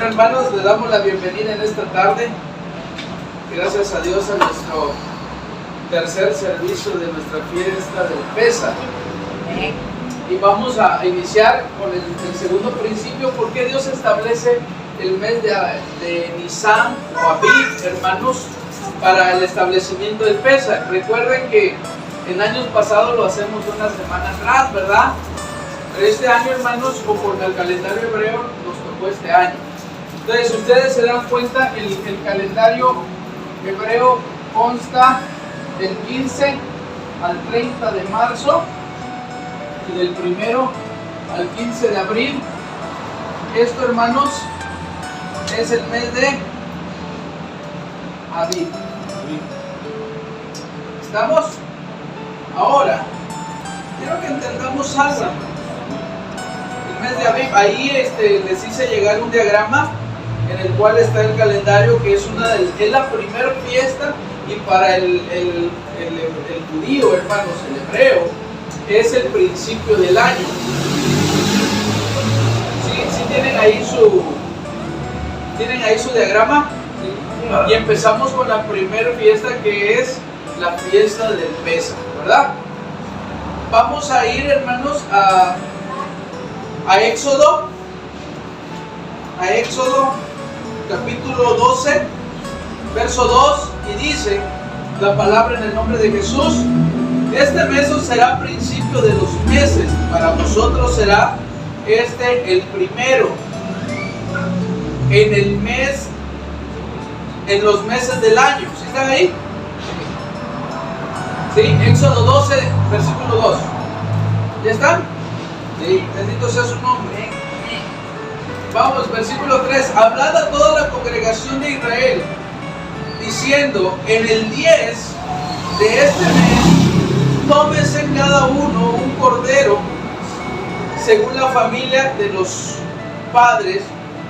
Bueno, hermanos, le damos la bienvenida en esta tarde. Gracias a Dios a nuestro tercer servicio de nuestra fiesta del Pésach. Y vamos a iniciar con el segundo principio. ¿Por qué Dios establece el mes de Nisan o Aviv, hermanos, para el establecimiento del Pésach? Recuerden que en años pasados lo hacemos una semana atrás, ¿verdad? Pero este año, hermanos, conforme al calendario hebreo, nos tocó este año. Entonces, ustedes se dan cuenta, el calendario hebreo consta del 15 al 30 de marzo y del 1 al 15 de abril. Esto, hermanos, es el mes de Aviv. ¿Estamos? Ahora, quiero que entendamos algo. El mes de Aviv, ahí les hice llegar un diagrama en el cual está el calendario, que es la primera fiesta, y para el judío, hermanos, el hebreo, es el principio del año. ¿Sí tienen ahí su diagrama? Sí. Y empezamos con la primera fiesta, que es la fiesta del Pésach, ¿verdad? Vamos a ir, hermanos, a Éxodo capítulo 12, verso 2, y dice la palabra en el nombre de Jesús: este mes os será principio de los meses, para vosotros será el primero en los meses del año. ¿Sí están ahí? Sí, Éxodo 12, versículo 2. ¿Ya están? Sí, bendito sea su nombre. Vamos, versículo 3. Hablad a toda la congregación de Israel, diciendo: en el 10 de este mes, tómese cada uno un cordero, según la familia de los padres,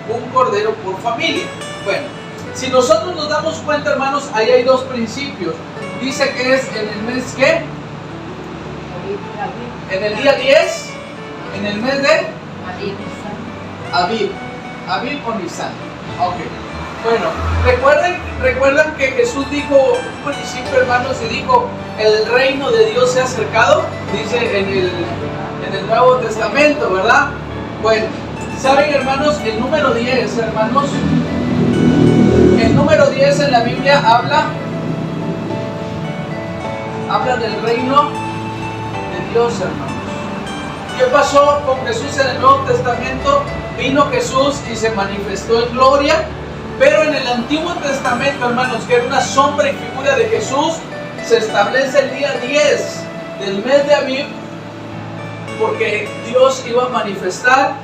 un cordero por familia. Bueno, si nosotros nos damos cuenta, hermanos, ahí hay dos principios. Dice que es en el mes, ¿qué? En el día 10, en el mes de Aviv o Nisan. Ok. Bueno, recuerdan que Jesús dijo un principio, hermanos, y dijo: el reino de Dios se ha acercado, dice en el Nuevo Testamento, ¿verdad? Bueno, ¿saben, hermanos? El número 10, hermanos, el número 10 en la Biblia habla del reino de Dios, hermanos. ¿Qué pasó con Jesús en el Nuevo Testamento? Vino Jesús y se manifestó en gloria, pero en el Antiguo Testamento, hermanos, que era una sombra y figura de Jesús, se establece el día 10 del mes de Aviv, porque Dios iba a manifestar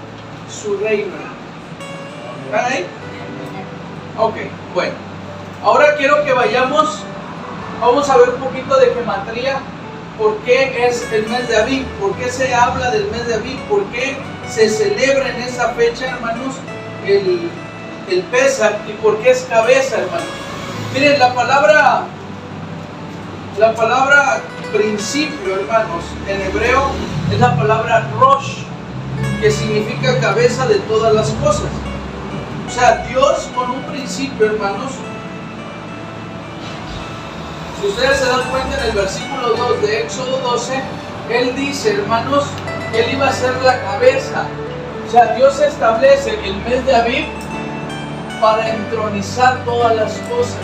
su reino. ¿Están ahí? Ok, bueno. Ahora quiero que vamos a ver un poquito de gematría. ¿Por qué es el mes de Aviv? ¿Por qué se habla del mes de Aviv? ¿Por qué se celebra en esa fecha, hermanos, el Pésach? ¿Y por qué es cabeza, hermanos? Miren, la palabra principio, hermanos, en hebreo es la palabra Rosh, que significa cabeza de todas las cosas. O sea, Dios con un principio, hermanos. Si ustedes se dan cuenta, en el versículo 2 de Éxodo 12, Él dice, hermanos, que Él iba a ser la cabeza. O sea, Dios establece el mes de Aviv para entronizar todas las cosas.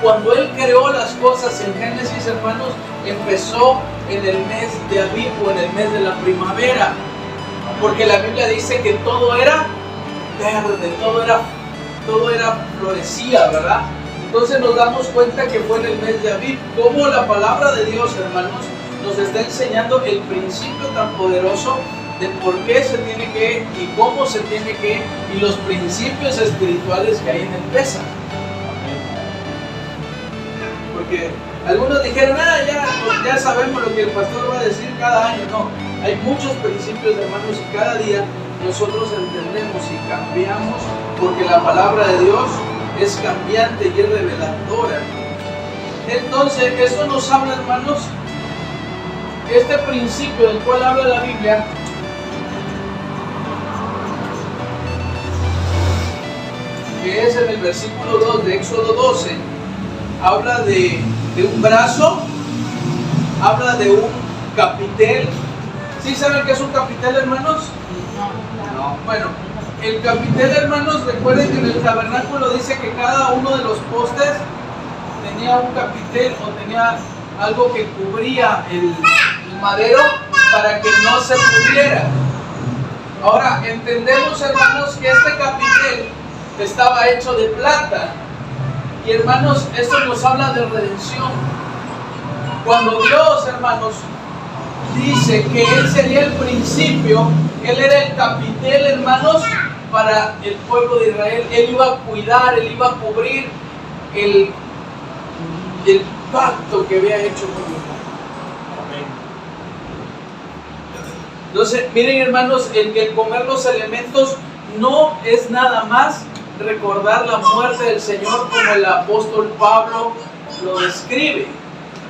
Cuando Él creó las cosas en Génesis, hermanos, empezó en el mes de Aviv o en el mes de la primavera. Porque la Biblia dice que todo era verde, todo era florecía, ¿verdad? Entonces nos damos cuenta que fue en el mes de Aviv. Como la palabra de Dios, hermanos, nos está enseñando el principio tan poderoso de por qué se tiene que y cómo se tiene que, y los principios espirituales que hay en el Pésach. Porque algunos dijeron: ya sabemos lo que el pastor va a decir cada año. No, hay muchos principios, hermanos, y cada día nosotros entendemos y cambiamos, porque la palabra de Dios es cambiante y es reveladora. Entonces, eso nos habla, hermanos, este principio del cual habla la Biblia, el versículo 2 de Éxodo 12, habla de un brazo, habla de un capitel. ¿Sí saben qué es un capitel, hermanos? No. Bueno, el capitel, hermanos, recuerden que en el tabernáculo dice que cada uno de los postes tenía un capitel o tenía algo que cubría el madero para que no se pudriera. Ahora, entendemos, hermanos, que este capitel estaba hecho de plata. Y, hermanos, esto nos habla de redención. Cuando Dios, hermanos, dice que Él sería el principio, Él era el capitel, hermanos, para el pueblo de Israel. Él iba a cuidar, Él iba a cubrir el pacto que había hecho con Dios. Entonces, miren, hermanos, el comer los elementos no es nada más recordar la muerte del Señor como el apóstol Pablo lo describe,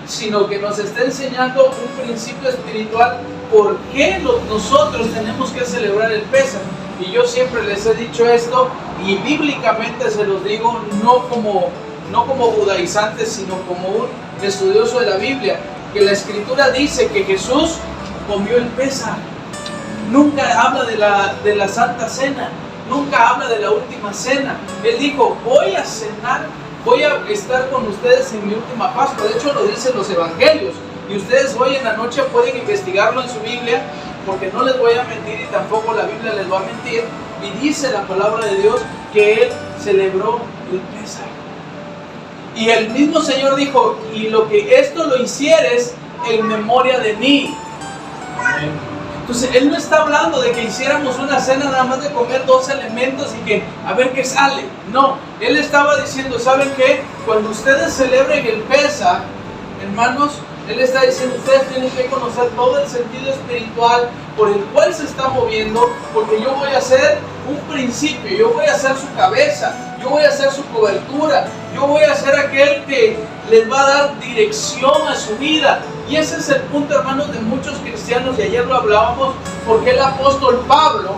sino que nos está enseñando un principio espiritual por qué nosotros tenemos que celebrar el Pésach. Y yo siempre les he dicho esto, y bíblicamente se los digo, no como judaizantes, sino como un estudioso de la Biblia, que la Escritura dice que Jesús comió el Pésach. Nunca habla de la Santa Cena, nunca habla de la última cena. Él dijo, voy a cenar, voy a estar con ustedes en mi última Pascua. De hecho lo dicen los evangelios, y ustedes hoy en la noche pueden investigarlo en su Biblia, porque no les voy a mentir y tampoco la Biblia les va a mentir. Y dice la palabra de Dios que Él celebró el Pésach. Y el mismo Señor dijo, y esto lo hicieres en memoria de mí. Entonces Él no está hablando de que hiciéramos una cena nada más de comer 2 elementos y que a ver qué sale. No, Él estaba diciendo, ¿saben qué? Cuando ustedes celebren el Pésach, hermanos, Él está diciendo, ustedes tienen que conocer todo el sentido espiritual por el cual se está moviendo, porque yo voy a ser un principio, yo voy a ser su cabeza, yo voy a ser su cobertura, yo voy a ser aquel que les va a dar dirección a su vida. Y ese es el punto, hermanos, de muchos cristianos, y ayer lo hablábamos, porque el apóstol Pablo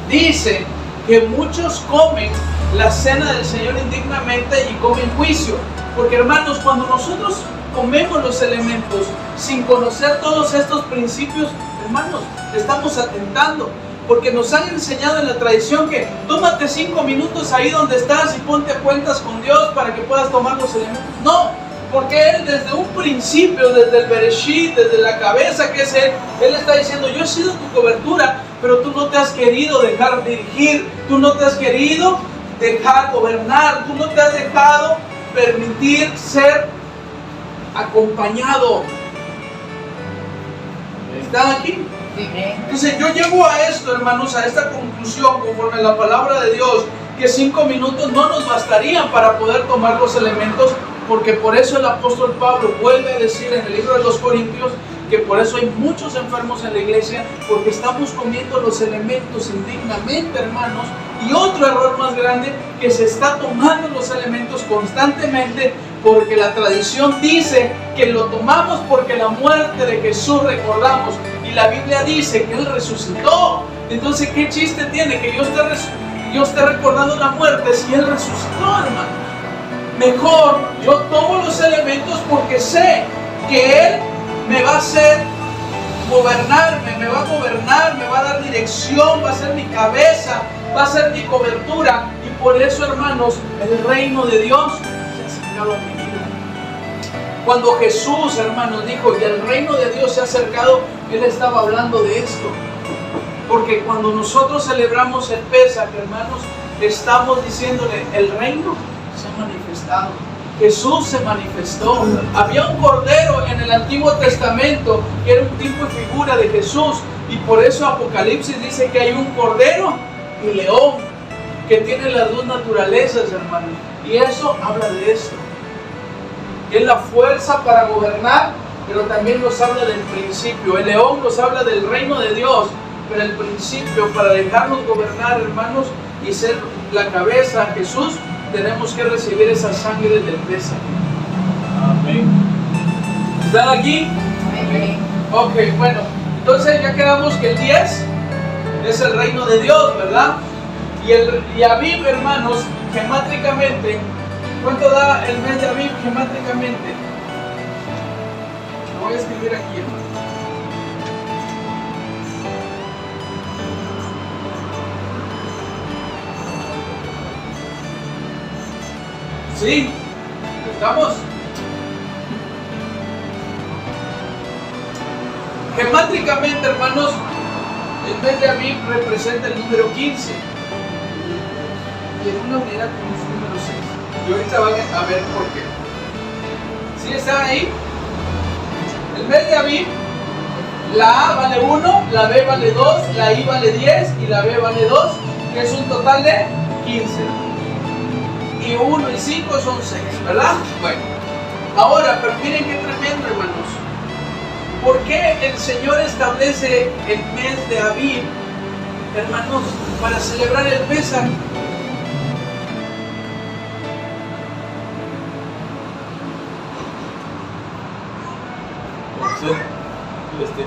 dice que muchos comen la cena del Señor indignamente y comen juicio. Porque, hermanos, cuando nosotros comemos los elementos sin conocer todos estos principios, hermanos, estamos atentando, porque nos han enseñado en la tradición que tómate 5 minutos ahí donde estás y ponte a cuentas con Dios para que puedas tomar los elementos. No, porque Él desde un principio, desde el Bereshit, desde la cabeza que es Él está diciendo, yo he sido tu cobertura, pero tú no te has querido dejar dirigir, tú no te has querido dejar gobernar, tú no te has dejado permitir ser acompañado. ¿Están aquí? Entonces yo llego a esto, hermanos, a esta conclusión conforme a la palabra de Dios, que 5 minutos no nos bastarían para poder tomar los elementos, porque por eso el apóstol Pablo vuelve a decir en el libro de los Corintios que por eso hay muchos enfermos en la iglesia, porque estamos comiendo los elementos indignamente, hermanos. Y otro error más grande, que se está tomando los elementos constantemente, porque la tradición dice que lo tomamos porque la muerte de Jesús recordamos, y la Biblia dice que Él resucitó. Entonces, ¿qué chiste tiene que yo esté recordando la muerte si Él resucitó, hermano? Mejor yo tomo los elementos porque sé que Él me va a hacer gobernarme, me va a gobernar, me va a dar dirección, va a ser mi cabeza, va a ser mi cobertura. Y por eso, hermanos, el reino de Dios se ha acercado a mi vida. Cuando Jesús, hermanos, dijo que el reino de Dios se ha acercado, Él estaba hablando de esto. Porque cuando nosotros celebramos el Pésach, hermanos, estamos diciéndole, el reino se ha manifestado. Jesús se manifestó. Había un cordero en el Antiguo Testamento que era un tipo y figura de Jesús, y por eso Apocalipsis dice que hay un cordero y león que tiene las 2 naturalezas, hermanos, y eso habla de esto. Es la fuerza para gobernar, pero también nos habla del principio. El león nos habla del reino de Dios, pero el principio para dejarnos gobernar, hermanos, y ser la cabeza, Jesús, tenemos que recibir esa sangre del Pésach. Amén. ¿Están aquí? Amén. Ok, bueno, entonces ya quedamos que el 10 es el reino de Dios, ¿verdad? Y Aviv, hermanos, gemátricamente, ¿cuánto da el mes de Abib gemátricamente? Lo voy a escribir aquí, hermano. ¿Sí? ¿Estamos? Gemátricamente, hermanos, el mes de Abib representa el número 15. Y en una unidad tenemos el número 6. Y ahorita van a ver por qué. ¿Sí están ahí? El mes de Abib, la A vale 1, la B vale 2, la I vale 10 y la B vale 2, que es un total de 15. Y 1 y 5 son 6, ¿verdad? Bueno, ahora, pero miren qué tremendo, hermanos. ¿Por qué el Señor establece el mes de Abib, hermanos, para celebrar el Pésach?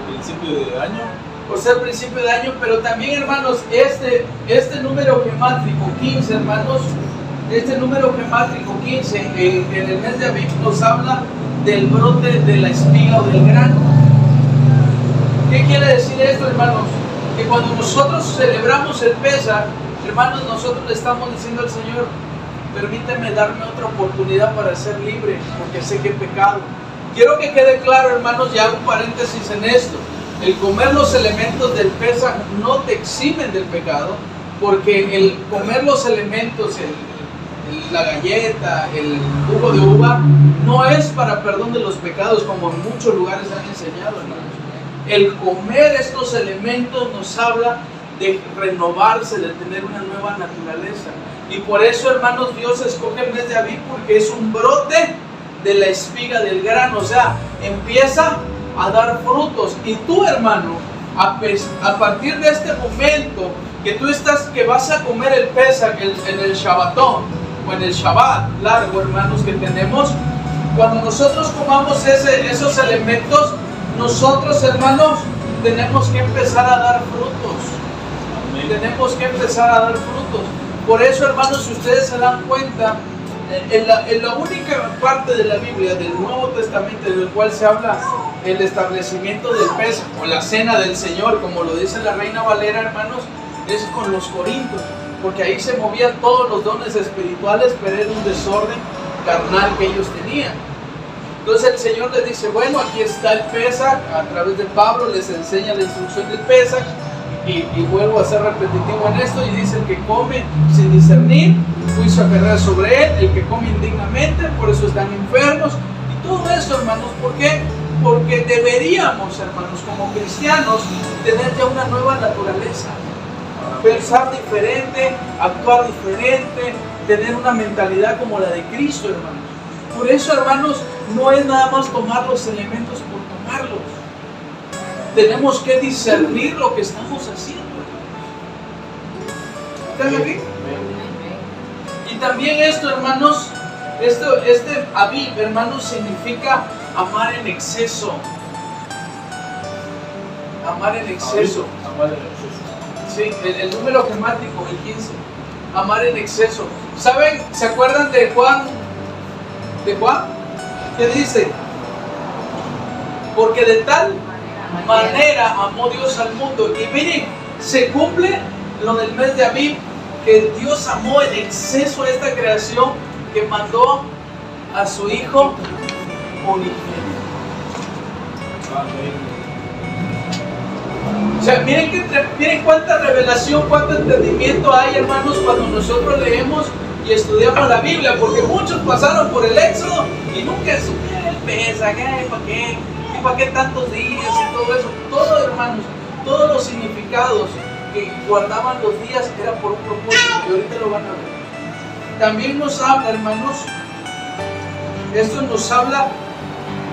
Principio de año. Por ser principio de año, pero también, hermanos, este número gemátrico 15, hermanos, este número gemátrico 15 en el mes de Abib nos habla del brote de la espiga o del grano. ¿Qué quiere decir esto, hermanos? Que cuando nosotros celebramos el Pésach, hermanos, nosotros le estamos diciendo al Señor: permíteme darme otra oportunidad para ser libre, porque sé que he pecado. Quiero que quede claro, hermanos, y hago un paréntesis en esto. El comer los elementos del Pésach no te eximen del pecado, porque el comer los elementos, la galleta, el jugo de uva, no es para perdón de los pecados, como en muchos lugares han enseñado, hermanos. El comer estos elementos nos habla de renovarse, de tener una nueva naturaleza. Y por eso, hermanos, Dios escoge el mes de Abib, porque es un brote de la espiga del grano, o sea, empieza a dar frutos. Y tú, hermano, a partir de este momento que vas a comer el Pésach en el Shabbatón o en el Shabbat largo, hermanos, que tenemos, cuando nosotros comamos esos elementos, nosotros, hermanos, tenemos que empezar a dar frutos. Amén. Tenemos que empezar a dar frutos. Por eso, hermanos, si ustedes se dan cuenta, en la única parte de la Biblia, del Nuevo Testamento, en el cual se habla el establecimiento del Pésach o la cena del Señor, como lo dice la Reina Valera, hermanos, es con los corintios, porque ahí se movían todos los dones espirituales, pero era un desorden carnal que ellos tenían. Entonces el Señor les dice: bueno, aquí está el Pésach. A través de Pablo les enseña la instrucción del Pésach. Y vuelvo a ser repetitivo en esto, y dice: el que come sin discernir, juicio acarrea sobre él; el que come indignamente, por eso están enfermos. Y todo esto, hermanos, ¿por qué? Porque deberíamos, hermanos, como cristianos, tener ya una nueva naturaleza, pensar diferente, actuar diferente, tener una mentalidad como la de Cristo, hermanos. Por eso, hermanos, no es nada más tomar los elementos por tomarlos. Tenemos que discernir lo que estamos haciendo. ¿Están aquí? Y también esto, hermanos, este Abib, hermanos, significa amar en exceso. Amar en exceso. Amar en exceso. Sí, el número gemático, el 15. Amar en exceso. ¿Saben? ¿Se acuerdan de Juan? ¿De Juan? ¿Qué dice? Porque de tal manera amó Dios al mundo. Y miren, se cumple lo del mes de Abib, que Dios amó en exceso a esta creación, que mandó a su Hijo unigénito. O sea, miren cuánta revelación, cuánto entendimiento hay, hermanos, cuando nosotros leemos y estudiamos la Biblia, porque muchos pasaron por el Éxodo y nunca supieron el Pésach, ¿para qué? ¿Y para qué tantos días y todo eso? Todo, hermanos, todos los significados que guardaban los días era por un propósito, y ahorita lo van a ver. También nos habla, hermanos, esto nos habla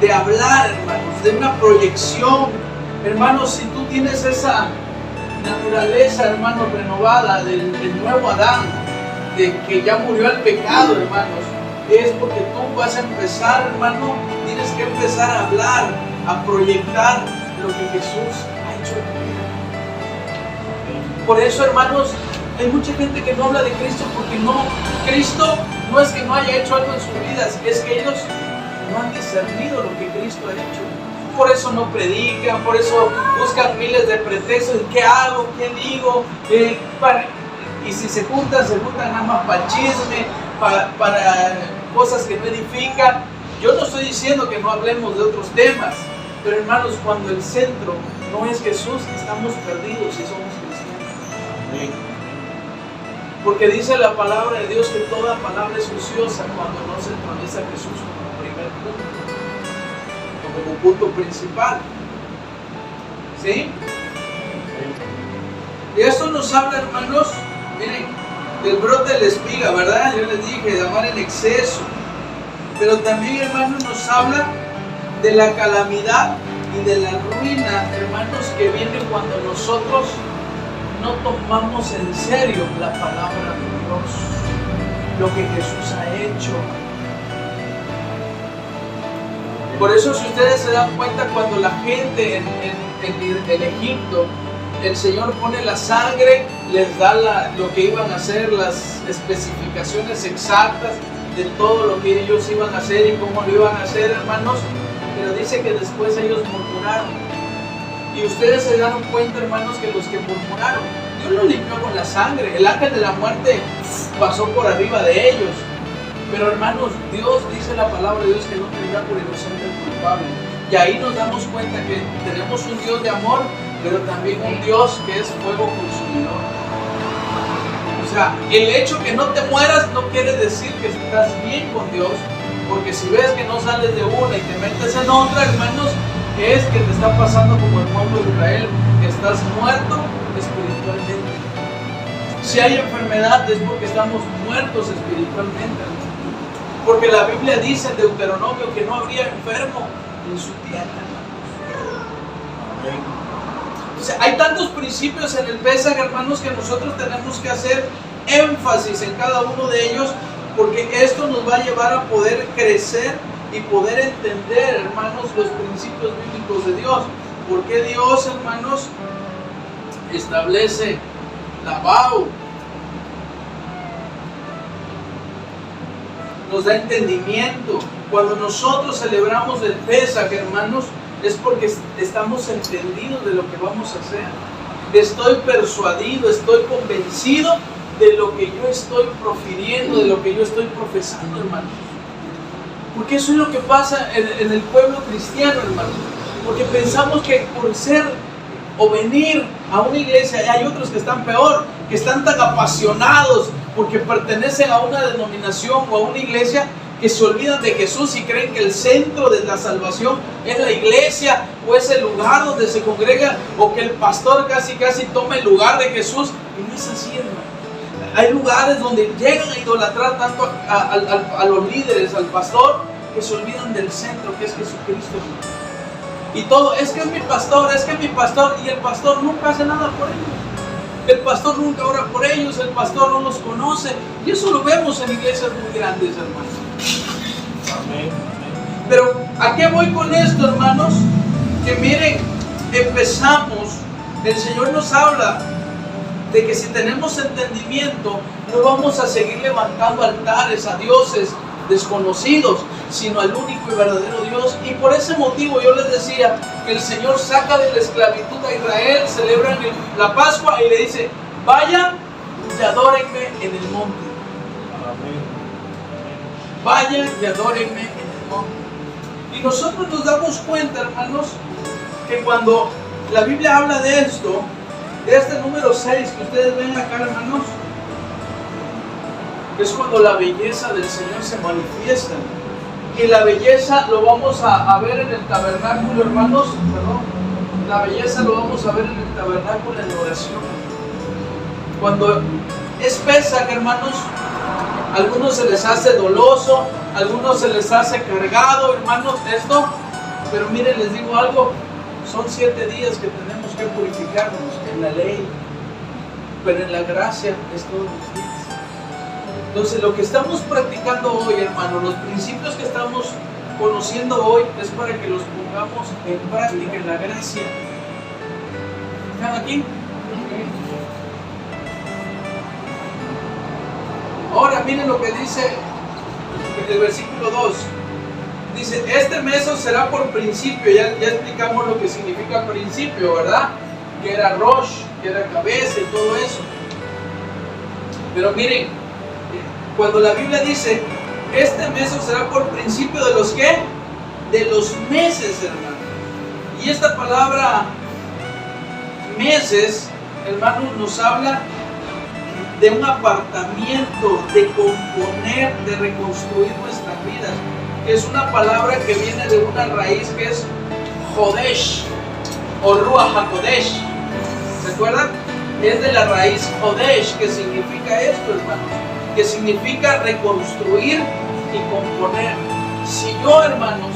de hablar, hermanos, de una proyección. Hermanos, si tú tienes esa naturaleza, hermanos, renovada del nuevo Adán, de que ya murió el pecado, hermanos, es porque tú vas a empezar, hermano, tienes que empezar a hablar, a proyectar lo que Jesús ha hecho en tu vida. Por eso, hermanos, Hay mucha gente que no habla de Cristo porque Cristo no es que no haya hecho algo en sus vidas, es que ellos no han discernido lo que Cristo ha hecho. Por eso no predican, por eso buscan miles de pretextos. ¿Qué hago? ¿Qué digo? Y si se juntan nada más para el chisme, para cosas que no edifican. Yo no estoy diciendo que no hablemos de otros temas, pero hermanos, cuando el centro no es Jesús, estamos perdidos si somos cristianos. Amén. Porque dice la palabra de Dios que toda palabra es ociosa cuando no se establece a Jesús como primer punto, o como punto principal. ¿Sí? Y esto nos habla, hermanos, miren, del brote de la espiga, ¿verdad? Yo les dije, de amar en exceso. Pero también, hermanos, nos habla de la calamidad y de la ruina, hermanos, que viene cuando nosotros no tomamos en serio la palabra de Dios, lo que Jesús ha hecho. Por eso, si ustedes se dan cuenta, cuando la gente en Egipto, el Señor pone la sangre, les da lo que iban a hacer, las especificaciones exactas de todo lo que ellos iban a hacer y cómo lo iban a hacer, hermanos, pero dice que después ellos murmuraron. Y ustedes se dieron cuenta, hermanos, que los que murmuraron, Dios los limpió con la sangre. El ángel de la muerte pasó por arriba de ellos. Pero, hermanos, Dios, dice la palabra de Dios, que no tendrá por inocente el culpable. Y ahí nos damos cuenta que tenemos un Dios de amor, pero también un Dios que es fuego consumidor. O sea, el hecho que no te mueras no quiere decir que estás bien con Dios, porque si ves que no sales de una y te metes en otra, hermanos, es que te está pasando como el pueblo de Israel, que estás muerto espiritualmente. Si hay enfermedad es porque estamos muertos espiritualmente. Porque la Biblia dice en Deuteronomio que no habría enfermo en su tierra. O sea, hay tantos principios en el Pesaj, hermanos, que nosotros tenemos que hacer énfasis en cada uno de ellos, porque esto nos va a llevar a poder crecer y poder entender, hermanos, los principios bíblicos de Dios. Porque Dios, hermanos, establece la BAU, nos da entendimiento. Cuando nosotros celebramos el Pesaj, hermanos, es porque estamos entendidos de lo que vamos a hacer. Estoy persuadido, estoy convencido de lo que yo estoy profiriendo, de lo que yo estoy profesando, hermanos. Porque eso es lo que pasa en el pueblo cristiano, hermanos. Porque pensamos que por ser o venir a una iglesia, hay otros que están peor, que están tan apasionados porque pertenecen a una denominación o a una iglesia, que se olvidan de Jesús y creen que el centro de la salvación es la iglesia o es el lugar donde se congrega, o que el pastor casi toma el lugar de Jesús. Y no es así, hermano. Hay lugares donde llegan a idolatrar tanto a los líderes, al pastor, que se olvidan del centro, que es Jesucristo. Y todo, es que es mi pastor, y el pastor nunca hace nada por ellos. El pastor nunca ora por ellos, el pastor no los conoce. Y eso lo vemos en iglesias muy grandes, hermanos. Amén. Pero ¿a qué voy con esto, hermanos? Que miren, empezamos, el Señor nos habla de que si tenemos entendimiento, no vamos a seguir levantando altares a dioses desconocidos, sino al único y verdadero Dios. Y por ese motivo yo les decía que el Señor saca de la esclavitud a Israel, celebran la Pascua y le dice: vayan y adórenme en el monte. Vayan y adórenme en el monte. Y nosotros nos damos cuenta, hermanos, que cuando la Biblia habla de esto, de este número 6 que ustedes ven acá, hermanos, es cuando la belleza del Señor se manifiesta. Y la belleza lo vamos a ver en el tabernáculo, hermanos, la belleza lo vamos a ver en el tabernáculo en oración. Cuando es Pesaj, hermanos, a algunos se les hace doloso, a algunos se les hace cargado, hermanos, esto. Pero miren, les digo algo, son 7 días que tenemos que purificarnos en la ley, pero en la gracia es todos los días. Entonces, lo que estamos practicando hoy, hermanos, los principios que estamos conociendo hoy, es para que los pongamos en práctica en la gracia. ¿Están aquí? miren lo que dice el versículo 2. Dice, este mes os será por principio. Ya explicamos lo que significa principio, ¿verdad? Que era Rosh, que era cabeza y todo eso. Pero miren, cuando la Biblia dice, este mes os será por principio de los ¿qué? De los meses, hermano. Y esta palabra meses, hermano, nos habla de un apartamiento, de componer, de reconstruir nuestras vidas. Es una palabra que viene de una raíz que es Jodesh o Ruach HaKodesh. ¿Se acuerdan? Es de la raíz Jodesh, que significa esto, hermanos, que significa reconstruir y componer. Si yo, hermanos,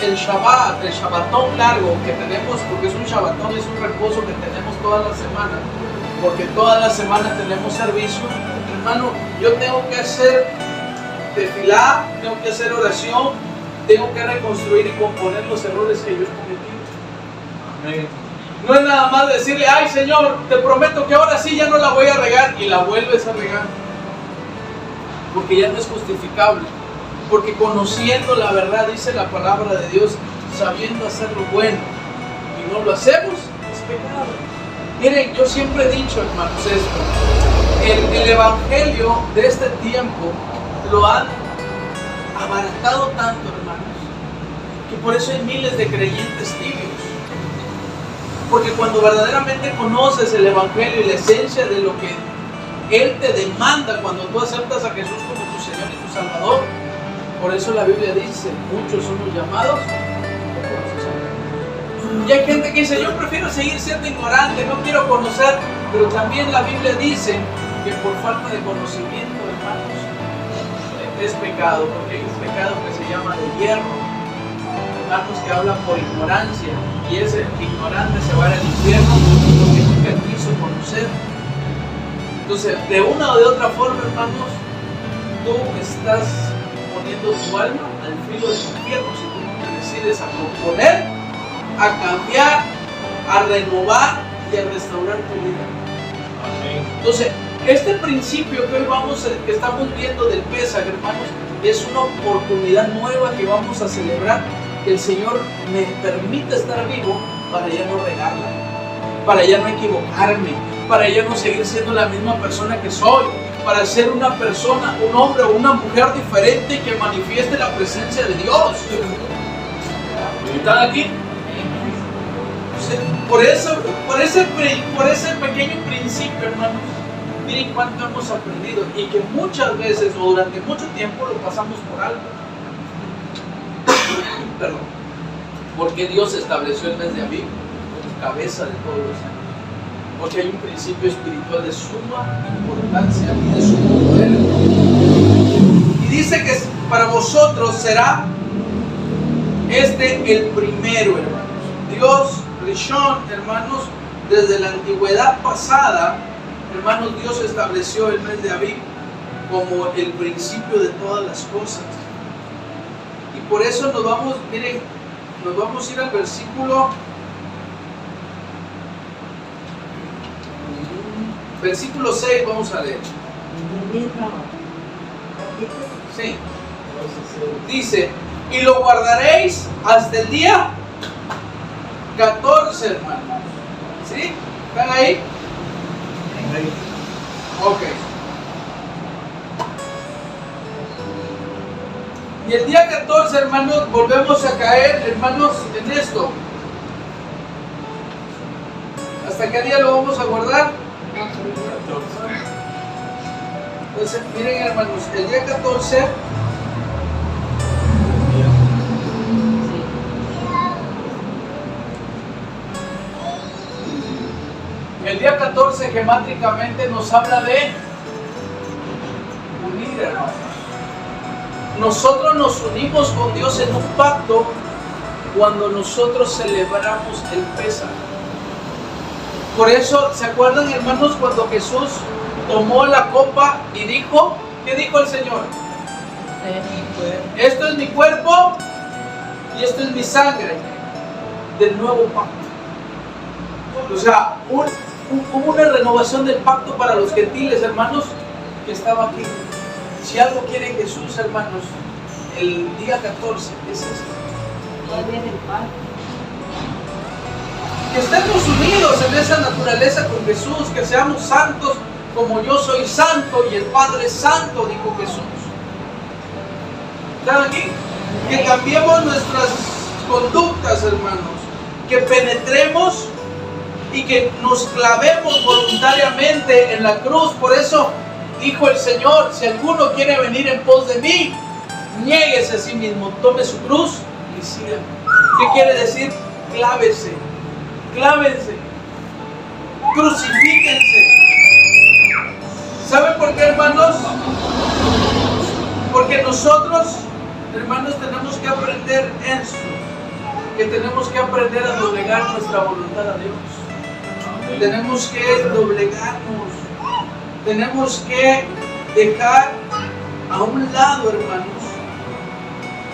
el Shabbat, el Shabbatón largo que tenemos, porque es un Shabbatón, es un reposo que tenemos toda la semana, porque toda la semana tenemos servicio, hermano, yo tengo que hacer tefilá, tengo que hacer oración, tengo que reconstruir y componer los errores que yo he cometido. Amén. No es nada más decirle, ay Señor, te prometo que ahora sí ya no la voy a regar, y la vuelves a regar, porque ya no es justificable. Porque conociendo la verdad, dice la palabra de Dios, sabiendo hacer lo bueno y no lo hacemos, es pecado. Miren, yo siempre he dicho, hermanos, esto, el evangelio de este tiempo lo han abaratado tanto, hermanos, que por eso hay miles de creyentes tibios. Porque cuando verdaderamente conoces el evangelio y la esencia de lo que Él te demanda cuando tú aceptas a Jesús como tu Señor y tu Salvador, por eso la Biblia dice, muchos son los llamados. Y hay gente que dice, yo prefiero seguir siendo ignorante, no quiero conocer. Pero también la Biblia dice que por falta de conocimiento, hermanos, es pecado, porque hay un pecado que se llama de hierro, hermanos, que hablan por ignorancia, y ese ignorante se va al infierno porque nunca quiso conocer. Entonces, de una o de otra forma, hermanos, tú estás poniendo tu alma al filo del infierno si tú no te decides a proponer, a cambiar, a renovar y a restaurar tu vida. Amén. Entonces, este principio que hoy que estamos viendo del Pesaj, hermanos, es una oportunidad nueva que vamos a celebrar. Que el Señor me permita estar vivo para ya no regarla, para ya no equivocarme, para ya no seguir siendo la misma persona que soy, para ser una persona, un hombre o una mujer diferente que manifieste la presencia de Dios. ¿Están aquí? Por ese pequeño principio, hermanos, miren cuánto hemos aprendido y que muchas veces o durante mucho tiempo lo pasamos por alto. Perdón. Porque Dios estableció el mes de Abib como cabeza de todos los años. Porque hay un principio espiritual de suma importancia y de sumo poder. Y dice que para vosotros será el primero, hermanos. Dios, Rishon, hermanos, desde la antigüedad pasada, hermanos, Dios estableció el mes de Abib como el principio de todas las cosas. Y por eso nos vamos, miren, nos vamos a ir al versículo 6, vamos a leer. Sí. Dice, y lo guardaréis hasta el día 14, hermanos. ¿Sí? ¿Están ahí? Ok. Y el día 14, hermanos, volvemos a caer, hermanos, en esto. ¿Hasta qué día lo vamos a guardar? 14. Entonces, miren, hermanos, el día 14 gemátricamente nos habla de unir, hermanos. Nosotros nos unimos con Dios en un pacto cuando nosotros celebramos el Pesaj. Por eso, ¿se acuerdan, hermanos, cuando Jesús tomó la copa y dijo, ¿qué dijo el Señor? Esto es mi cuerpo y esto es mi sangre del nuevo pacto. O sea, hubo una renovación del pacto para los gentiles, hermanos, que estaba aquí. Si algo quiere Jesús, hermanos, el día 14 es esto. Que estemos unidos en esa naturaleza con Jesús, que seamos santos como yo soy santo y el Padre es santo, dijo Jesús. ¿Están aquí? Que cambiemos nuestras conductas, hermanos, que penetremos y que nos clavemos voluntariamente en la cruz. Por eso dijo el Señor: si alguno quiere venir en pos de mí, niéguese a sí mismo, tome su cruz y sígame. ¿Qué quiere decir? Clávese, clávense, crucifíquense. ¿Saben por qué, hermanos? Porque nosotros, hermanos, tenemos que aprender esto, que tenemos que aprender a doblegar nuestra voluntad a Dios. Tenemos que doblegarnos, tenemos que dejar a un lado, hermanos,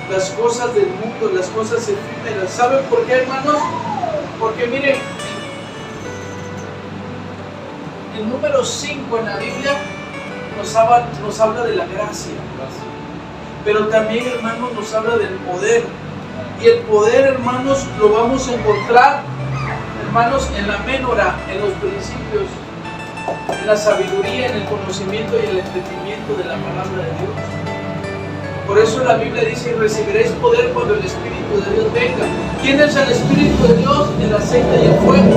las cosas del mundo, las cosas efímeras. ¿Saben por qué, hermanos? Porque miren, el número 5 en la Biblia nos habla de la gracia, pero también, hermanos, nos habla del poder. Y el poder, hermanos, lo vamos a encontrar, hermanos, en la ménora, en los principios, en la sabiduría, en el conocimiento y el entendimiento de la palabra de Dios. Por eso la Biblia dice: y recibiréis poder cuando el Espíritu de Dios venga. ¿Quién es el Espíritu de Dios? El aceite y el fuego.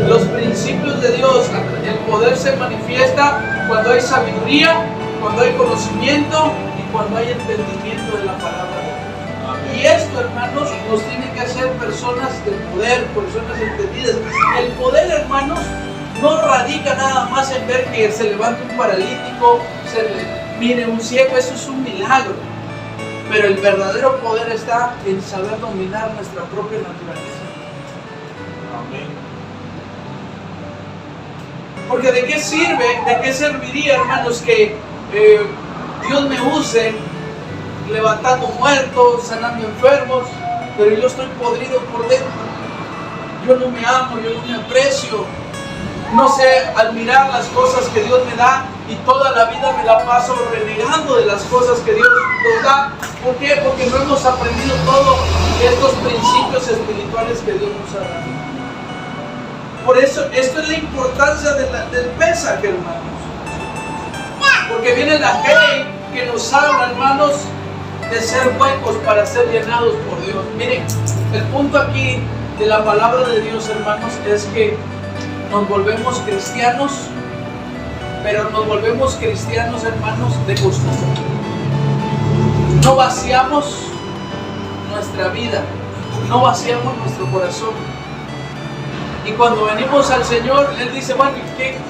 Los principios de Dios, el poder se manifiesta cuando hay sabiduría, cuando hay conocimiento y cuando hay entendimiento de la palabra de Dios. Y esto, hermanos, nos tiene que hacer personas de poder, personas entendidas. El poder, hermanos, no radica nada más en ver que se levanta un paralítico, se le mire un ciego. Eso es un milagro. Pero el verdadero poder está en saber dominar nuestra propia naturaleza. Amén. Porque ¿de qué sirve, de qué serviría, hermanos, que Dios me use levantando muertos, sanando enfermos, pero yo estoy podrido por dentro? Yo no me amo, yo no me aprecio, no sé admirar las cosas que Dios me da, y toda la vida me la paso renegando de las cosas que Dios nos da. ¿Por qué? Porque no hemos aprendido todos estos principios espirituales que Dios nos ha dado. Por eso, esto es la importancia del Pesaj, hermanos. Porque viene la ley que nos habla, hermanos, de ser huecos para ser llenados por Dios. Miren, el punto aquí de la palabra de Dios, hermanos, es que nos volvemos cristianos, pero nos volvemos cristianos, hermanos, de costumbre. No vaciamos nuestra vida, no vaciamos nuestro corazón. Y cuando venimos al Señor, Él dice: bueno,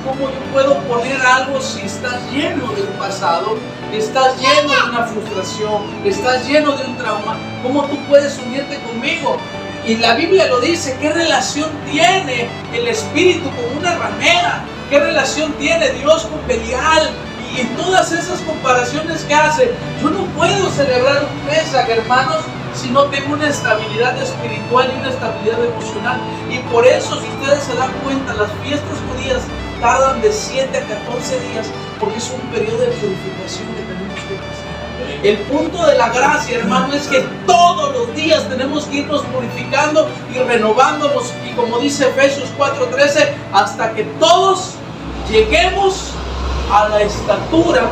¿cómo yo puedo poner algo si estás lleno del pasado? Estás lleno de una frustración, estás lleno de un trauma. ¿Cómo tú puedes unirte conmigo? Y la Biblia lo dice: ¿qué relación tiene el Espíritu con una ramera? ¿Qué relación tiene Dios con Belial? Y en todas esas comparaciones que hace, yo no puedo celebrar un Pesaj, hermanos, si no tengo una estabilidad espiritual y una estabilidad emocional. Y por eso, si ustedes se dan cuenta, las fiestas judías tardan de 7 a 14 días, porque es un periodo de purificación que tenemos que pasar. El punto de la gracia, hermano, es que todos los días tenemos que irnos purificando y renovándonos, y como dice Efesios 4:13, hasta que todos lleguemos a la estatura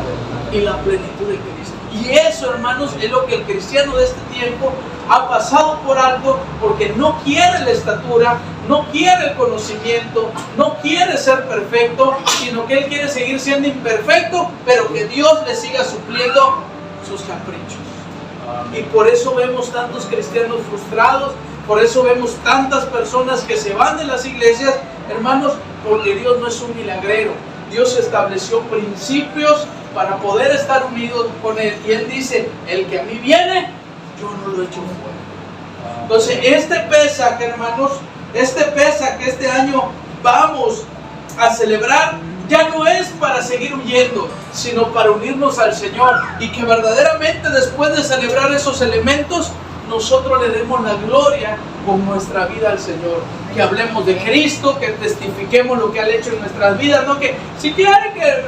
y la plenitud de Cristo. Y eso, hermanos, es lo que el cristiano de este tiempo ha pasado por alto, porque no quiere la estatura, no quiere el conocimiento, no quiere ser perfecto, sino que él quiere seguir siendo imperfecto, pero que Dios le siga supliendo sus caprichos. Y por eso vemos tantos cristianos frustrados, por eso vemos tantas personas que se van de las iglesias, hermanos, porque Dios no es un milagrero. Dios estableció principios para poder estar unidos con Él. Y Él dice: el que a mí viene, yo no lo echo fuera. Entonces, este Pesaj, hermanos, este Pesaj que este año vamos a celebrar, ya no es para seguir huyendo, sino para unirnos al Señor. Y que verdaderamente, después de celebrar esos elementos, nosotros le demos la gloria con nuestra vida al Señor. Que hablemos de Cristo, que testifiquemos lo que ha hecho en nuestras vidas, no que si quieren que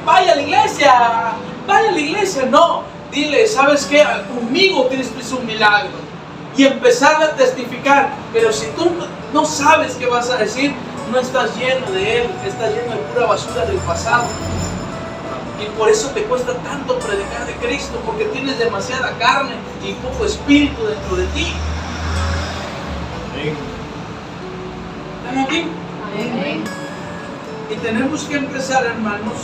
vaya a la iglesia, vaya a la iglesia. No, dile, ¿sabes qué? Conmigo Cristo hizo un milagro. Y empezar a testificar. Pero si tú no sabes qué vas a decir, no estás lleno de Él, estás lleno de pura basura del pasado. Y por eso te cuesta tanto predicar de Cristo, porque tienes demasiada carne y poco espíritu dentro de ti. ¿Están aquí? Amén. Y tenemos que empezar, hermanos,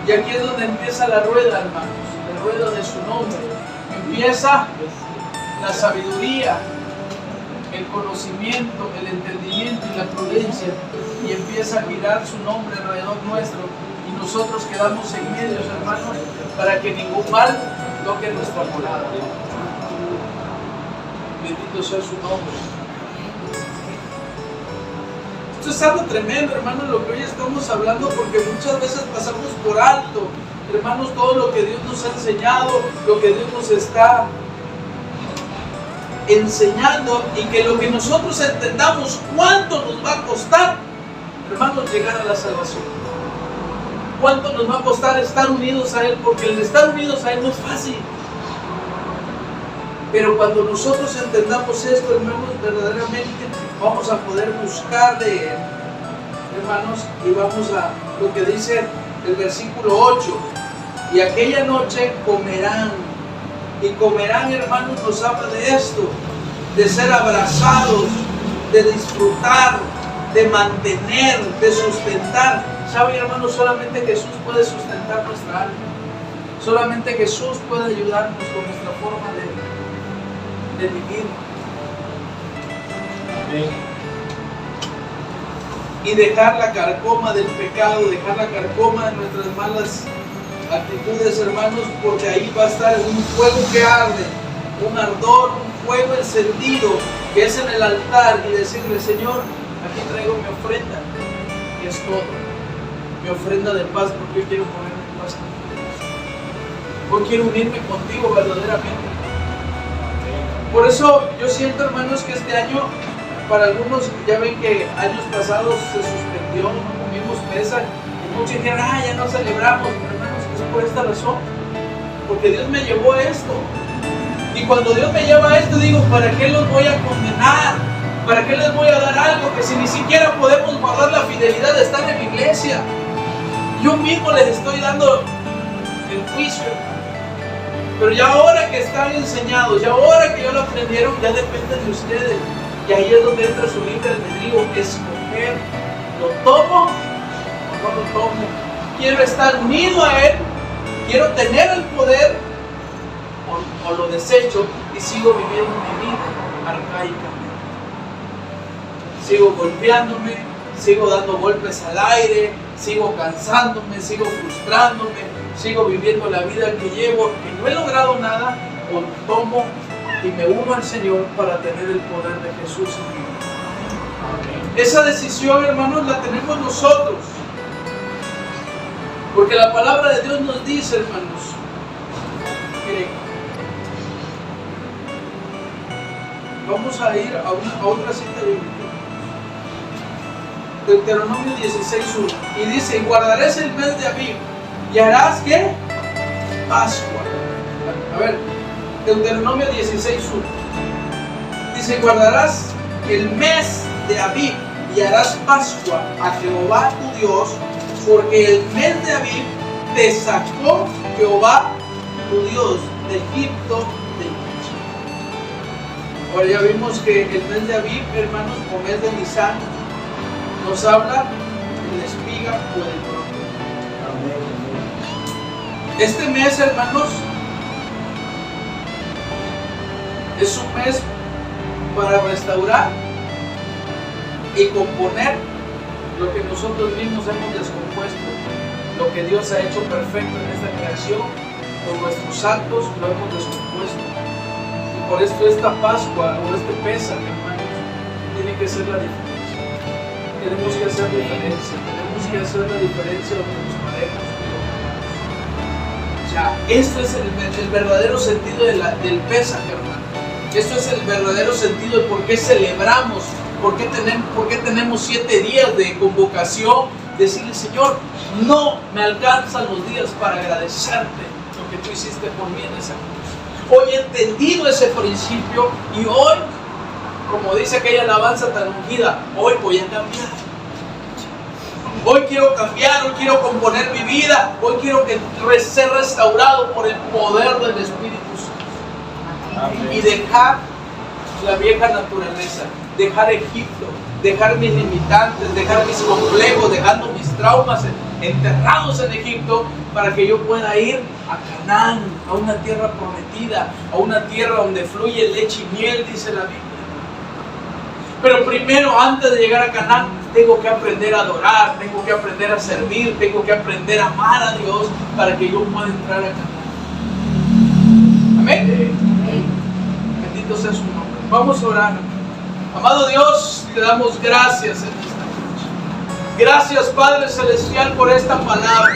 y aquí es donde empieza la rueda, hermanos, la rueda de su nombre. Empieza la sabiduría, el conocimiento, el entendimiento y la prudencia, y empieza a girar su nombre alrededor nuestro, y nosotros quedamos en medio, hermanos, para que ningún mal toque nuestra morada. Bendito sea su nombre. Esto es algo tremendo, hermanos, lo que hoy estamos hablando, porque muchas veces pasamos por alto, hermanos, todo lo que Dios nos ha enseñado, lo que Dios nos está enseñando, y que lo que nosotros entendamos cuánto nos va a costar, hermanos, llegar a la salvación. Cuánto nos va a costar estar unidos a Él, porque el estar unidos a Él no es fácil. Pero cuando nosotros entendamos esto, hermanos, verdaderamente vamos a poder buscar de Él, hermanos, y vamos a lo que dice el versículo 8: y aquella noche comerán. Y comerán, hermanos, nos habla de esto, de ser abrazados, de disfrutar, de mantener, de sustentar. ¿Saben, hermanos? Solamente Jesús puede sustentar nuestra alma. Solamente Jesús puede ayudarnos con nuestra forma de vivir. Amén. Y dejar la carcoma del pecado, dejar la carcoma de nuestras malas actitudes, hermanos, porque ahí va a estar un fuego que arde, un ardor, un fuego encendido, que es en el altar, y decirle: Señor, aquí traigo mi ofrenda, y es todo, mi ofrenda de paz, porque yo quiero ponerme en paz contigo, hoy quiero unirme contigo verdaderamente. Por eso yo siento, hermanos, que este año, para algunos, ya ven que años pasados se suspendió, no comimos pesa, y muchos dijeron: ya no celebramos. Hermanos, es por esta razón, porque Dios me llevó a esto. Y cuando Dios me lleva a esto, digo: ¿para qué los voy a condenar? ¿Para qué les voy a dar algo que si ni siquiera podemos guardar la fidelidad de estar en la iglesia? Yo mismo les estoy dando el juicio. Pero ya ahora que están enseñados, ya ahora que ya lo aprendieron, ya depende de ustedes. Y ahí es donde entra su libre albedrío, escoger: ¿lo tomo o no lo tomo? ¿Quiero estar unido a Él? ¿Quiero tener el poder? ¿O lo desecho y sigo viviendo mi vida arcaicamente? Sigo golpeándome, sigo dando golpes al aire, sigo cansándome, sigo frustrándome, sigo viviendo la vida que llevo y no he logrado nada, o tomo y me uno al Señor para tener el poder de Jesús en mi vida. Esa decisión, hermanos, la tenemos nosotros, porque la palabra de Dios nos dice, hermanos, miren, vamos a ir a otra cita bíblica. Deuteronomio 16:1, y dice: y guardarás el mes de Abib, y harás, ¿qué? Pascua. A ver, Deuteronomio 16:1 dice: guardarás el mes de Abib y harás Pascua a Jehová tu Dios, porque el mes de Abib te sacó Jehová tu Dios de Egipto de Egipcio. Ahora ya vimos que el mes de Abib, hermanos, o mes de Nisan, nos habla de la espiga o del brote. Este mes, hermanos, es un mes para restaurar y componer lo que nosotros mismos hemos descompuesto, lo que Dios ha hecho perfecto en esta creación. Con nuestros actos lo hemos descompuesto, y por esto esta Pascua o este Pésame, hermanos, tiene que ser la diferencia. Tenemos que hacer diferencia, tenemos que hacer la diferencia de nuestros parejas. O sea, esto es el verdadero sentido del Pésame, hermano. Esto es el verdadero sentido de por qué celebramos, por qué tenemos 7 días de convocación, decirle: Señor, no me alcanzan los días para agradecerte lo que tú hiciste por mí en esa cruz. Hoy he entendido ese principio y hoy, como dice aquella alabanza tan ungida, hoy voy a cambiar. Hoy quiero cambiar, hoy quiero componer mi vida, hoy quiero ser restaurado por el poder del Espíritu Santo. Amén. Y dejar la vieja naturaleza, dejar Egipto, dejar mis limitantes, dejar mis complejos, dejando mis traumas enterrados en Egipto, para que yo pueda ir a Canaán, a una tierra prometida, a una tierra donde fluye leche y miel, dice la Biblia. Pero primero, antes de llegar a Canaán, tengo que aprender a adorar, tengo que aprender a servir, tengo que aprender a amar a Dios para que yo pueda entrar a Canaán. Amén. Bendito sea su nombre. Vamos a orar. Amado Dios, te damos gracias en esta noche. Gracias, Padre Celestial, por esta palabra.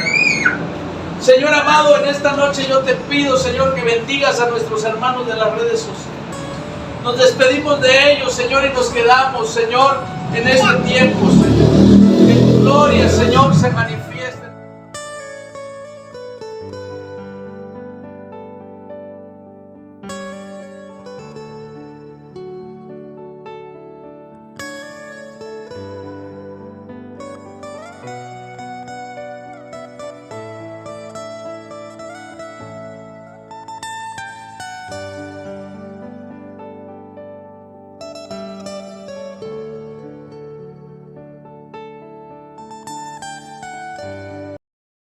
Señor amado, en esta noche yo te pido, Señor, que bendigas a nuestros hermanos de las redes sociales. Nos despedimos de ellos, Señor, y nos quedamos, Señor, en este tiempo, Señor. Que tu gloria, Señor, se manifieste.